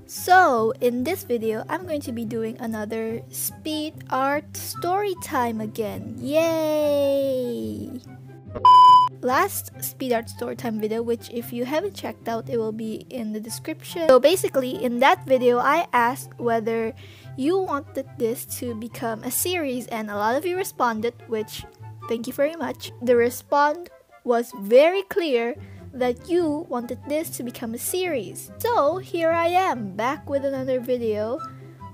So, in this video, I'm going to be doing another speed art story time again. Yay! Last speed art story time video, which if you haven't checked out, it will be in the description. So basically, in that video, I asked whether you wanted this to become a series, and a lot of you responded, which thank you very much. The response was very clear that you wanted this to become a series. So here I am, back with another video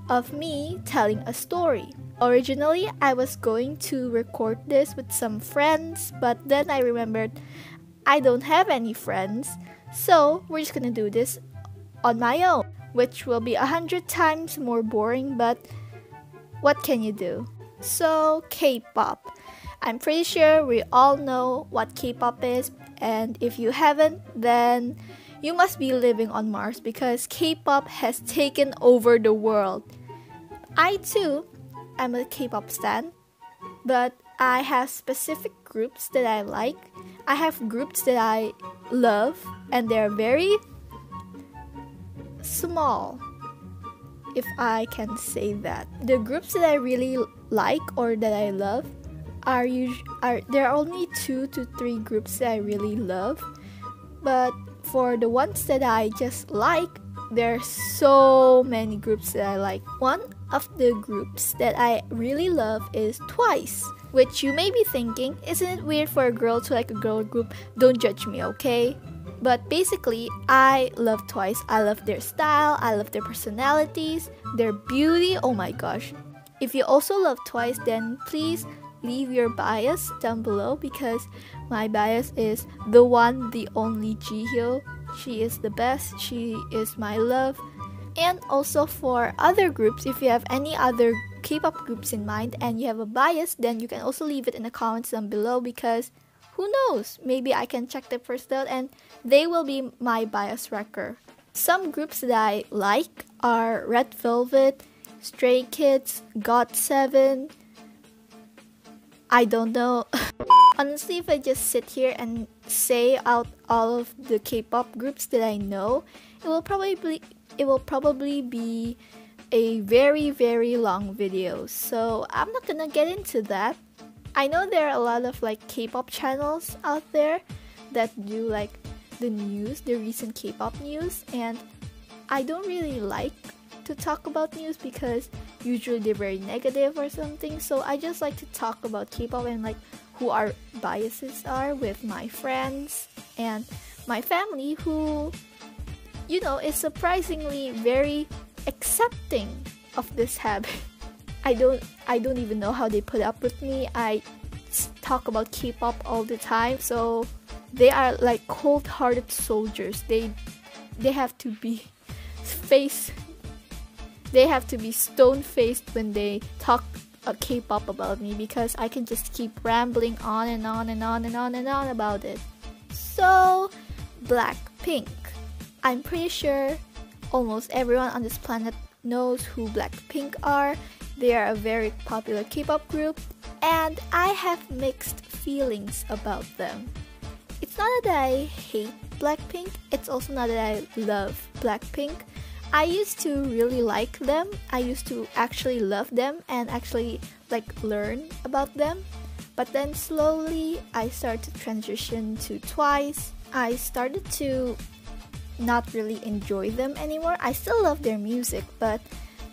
of me telling a story. Originally, I was going to record this with some friends, but then I remembered I don't have any friends, so we're just gonna do this on my own, which will be 100 times more boring, but what can you do? So, K-pop. I'm pretty sure we all know what K-pop is, and if you haven't, then you must be living on Mars because K-pop has taken over the world. I too am a K-pop stan, but I have specific groups that I like. I have groups that I love, and they're very small, if I can say that. The groups that I really like or that I love there are only 2 to 3 groups that I really love, but for the ones that I just like, there are so many groups that I like. One of the groups that I really love is Twice, which you may be thinking, isn't it weird for a girl to like a girl group? Don't judge me, okay? But basically, I love Twice. I love their style, I love their personalities, their beauty, oh my gosh. If you also love Twice, then please leave your bias down below because my bias is the one, the only Jihyo. She is the best, she is my love. And also for other groups, if you have any other K-pop groups in mind and you have a bias, then you can also leave it in the comments down below because who knows, maybe I can check them first out and they will be my bias wrecker. Some groups that I like are Red Velvet, Stray Kids, GOT7, I don't know. Honestly, if I just sit here and say out all of the K-pop groups that I know, it will probably be a very long video. So I'm not gonna get into that. I know there are a lot of like K-pop channels out there that do like the news, the recent K-pop news, and I don't really like to talk about news because usually they're very negative or something, so I just like to talk about K-pop and like who our biases are with my friends and my family, who, you know, is surprisingly very accepting of this habit. I don't even know how they put up with me. I talk about K-pop all the time, so they are like cold-hearted soldiers. They have to be stone-faced when they talk K-pop about me because I can just keep rambling on and on and on and on and on about it. So, Blackpink. I'm pretty sure almost everyone on this planet knows who Blackpink are. They are a very popular K-pop group, and I have mixed feelings about them. It's not that I hate Blackpink, it's also not that I love Blackpink. I used to really like them. I used to actually love them and actually like learn about them. But then slowly I started to transition to Twice. I started to not really enjoy them anymore. I still love their music, but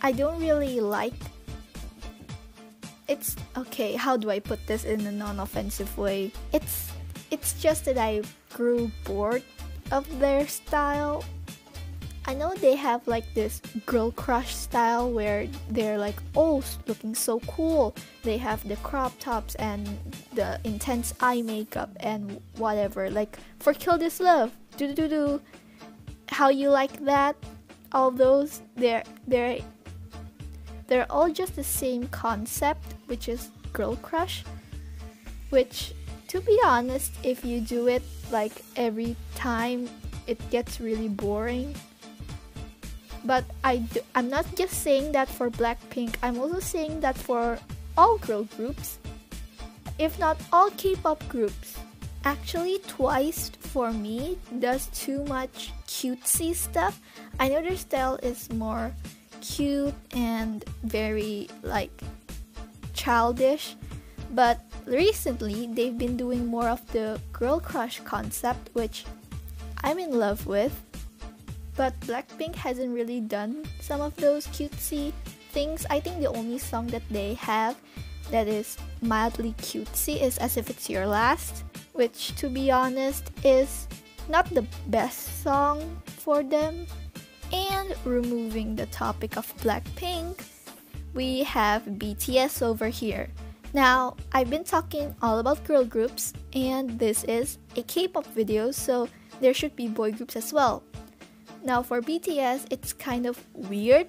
I don't really like. It's okay, how do I put this in a non-offensive way? It's just that I grew bored of their style. I know they have like this girl crush style where they're like, oh, looking so cool. They have the crop tops and the intense eye makeup and whatever. Like for Kill This Love, do how you like that? All those, they're all just the same concept, which is girl crush. Which, to be honest, if you do it like every time, it gets really boring. But I'm not just saying that for Blackpink, I'm also saying that for all girl groups, if not all K-pop groups. Actually, Twice, for me, does too much cutesy stuff. I know their style is more cute and very like childish, but recently they've been doing more of the girl crush concept, which I'm in love with. But Blackpink hasn't really done some of those cutesy things. I think the only song that they have that is mildly cutesy is As If It's Your Last, which to be honest is not the best song for them. And removing the topic of Blackpink, we have BTS over here. Now, I've been talking all about girl groups, and this is a K-pop video, so there should be boy groups as well. Now for BTS, it's kind of weird.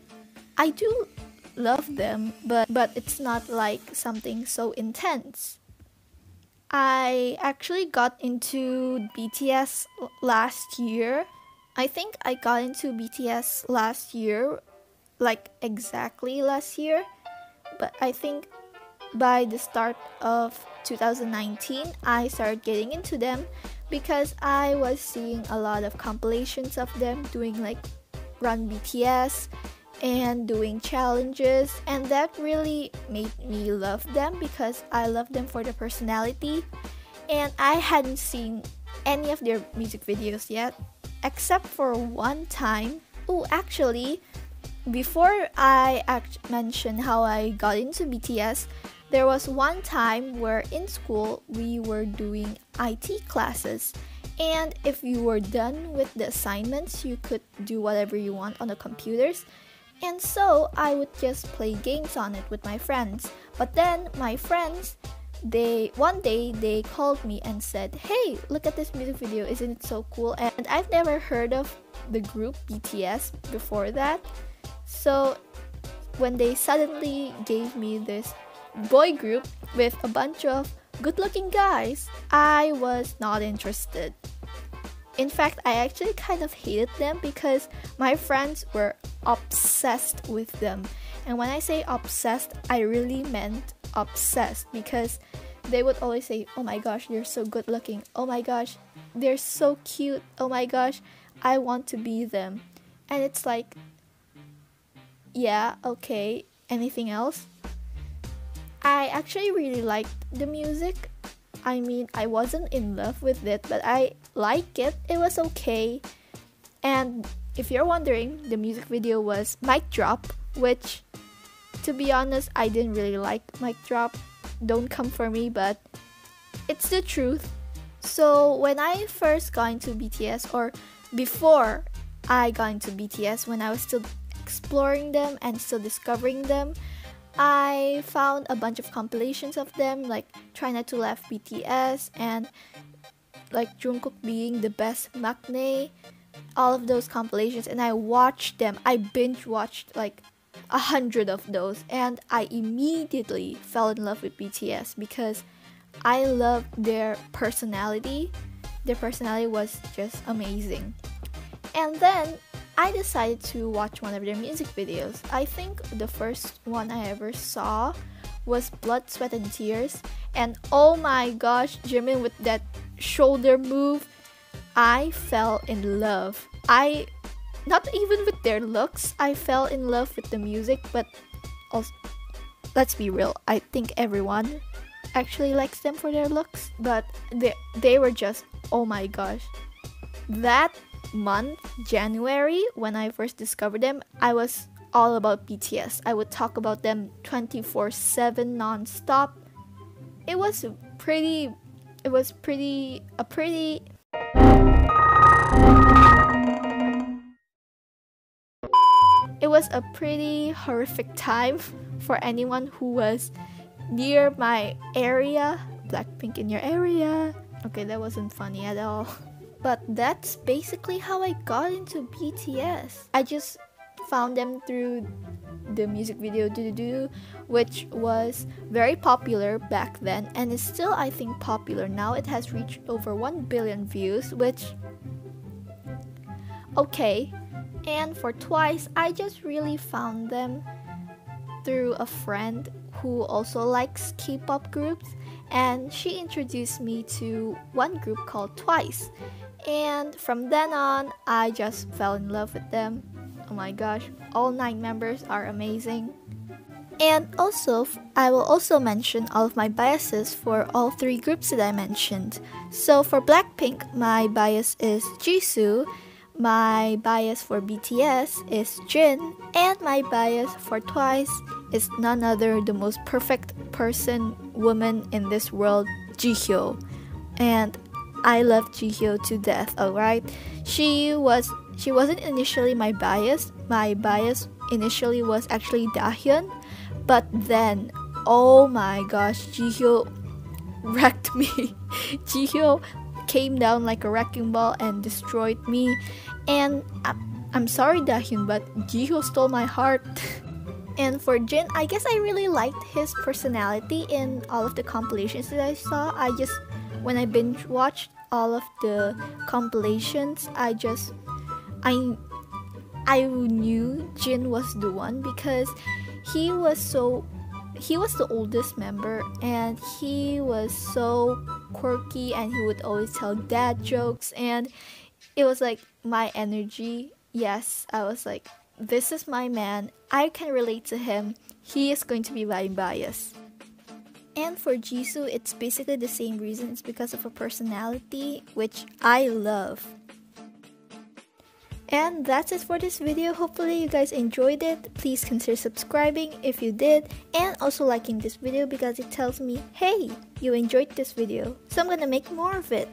I do love them, but it's not like something so intense. I actually got into BTS last year. I think I got into BTS last year, like exactly last year. But I think by the start of 2019, I started getting into them because I was seeing a lot of compilations of them doing like Run BTS and doing challenges, and that really made me love them because I love them for their personality. And I hadn't seen any of their music videos yet, except for one time. Oh, actually, before I mention how I got into BTS, there was one time where in school we were doing IT classes, and if you were done with the assignments, you could do whatever you want on the computers. And so I would just play games on it with my friends. But then my friends, one day they called me and said, "Hey, look at this music video, isn't it so cool?" And I've never heard of the group BTS before that. So when they suddenly gave me this boy group with a bunch of good-looking guys, I was not interested. In fact, I actually kind of hated them because my friends were obsessed with them. And when I say obsessed, I really meant obsessed, because they would always say, "Oh my gosh, you're so good looking. Oh my gosh, they're so cute. Oh my gosh, I want to be them." And it's like, yeah, okay, anything else? I actually really liked the music. I mean, I wasn't in love with it, but I like it. It was okay. And if you're wondering, the music video was Mic Drop, which, to be honest, I didn't really like Mic Drop. Don't come for me, but it's the truth. So when I first got into BTS, or before I got into BTS, when I was still exploring them and still discovering them, I found a bunch of compilations of them, like Try Not to Laugh BTS and like Jungkook being the best maknae, all of those compilations, and I watched them. I binge watched like 100 of those, and I immediately fell in love with BTS because I loved their personality. Their personality was just amazing. And then I decided to watch one of their music videos. I think the first one I ever saw was Blood, Sweat and Tears, and oh my gosh, Jimin with that shoulder move, I fell in love. Not even with their looks, I fell in love with the music, but also, let's be real, I think everyone actually likes them for their looks, but they were just, oh my gosh. That month, January, when I first discovered them, I was all about BTS. I would talk about them 24/7 non-stop. It was a pretty horrific time for anyone who was near my area. Blackpink in your area. Okay, that wasn't funny at all. But that's basically how I got into BTS. I just found them through the music video Do Do Do, which was very popular back then and is still, I think, popular now. It has reached over 1 billion views, which, okay. And for Twice, I just really found them through a friend who also likes K-pop groups, and she introduced me to one group called Twice. And from then on, I just fell in love with them. Oh my gosh, all 9 members are amazing. And also, I will also mention all of my biases for all 3 groups that I mentioned. So for Blackpink, my bias is Jisoo, my bias for BTS is Jin, and my bias for Twice is none other the most perfect woman in this world, Jihyo. And I love Jihyo to death, alright? She wasn't initially my bias. My bias initially was actually Dahyun. But then, oh my gosh, Jihyo wrecked me. Jihyo came down like a wrecking ball and destroyed me. And I'm sorry, Dahyun, but Jihyo stole my heart. And for Jin, I guess I really liked his personality in all of the compilations that I saw. When I binge watched all of the compilations, I knew Jin was the one because he was the oldest member and he was so quirky and he would always tell dad jokes, and it was like my energy. Yes, I was like, this is my man, I can relate to him, he is going to be my bias. And for Jisoo, it's basically the same reason. It's because of her personality, which I love. And that's it for this video. Hopefully you guys enjoyed it. Please consider subscribing if you did, and also liking this video because it tells me, hey, you enjoyed this video, so I'm gonna make more of it.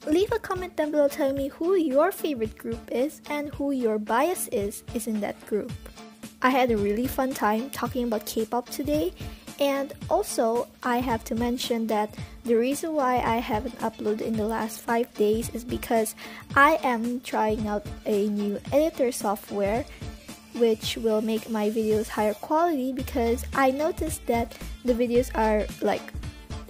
Leave a comment down below telling me who your favorite group is and who your bias is in that group. I had a really fun time talking about K-pop today. And also, I have to mention that the reason why I haven't uploaded in the last 5 days is because I am trying out a new editor software which will make my videos higher quality, because I noticed that the videos are like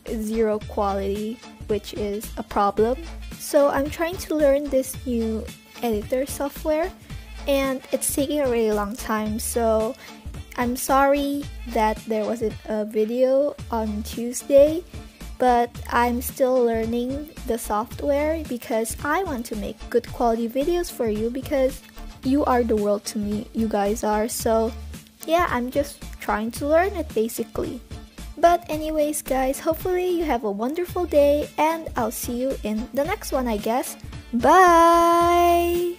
0 quality, which is a problem. So I'm trying to learn this new editor software and it's taking a really long time, so I'm sorry that there wasn't a video on Tuesday, but I'm still learning the software because I want to make good quality videos for you, because you are the world to me, you guys are. So yeah, I'm just trying to learn it basically. But anyways guys, hopefully you have a wonderful day and I'll see you in the next one, I guess. Bye!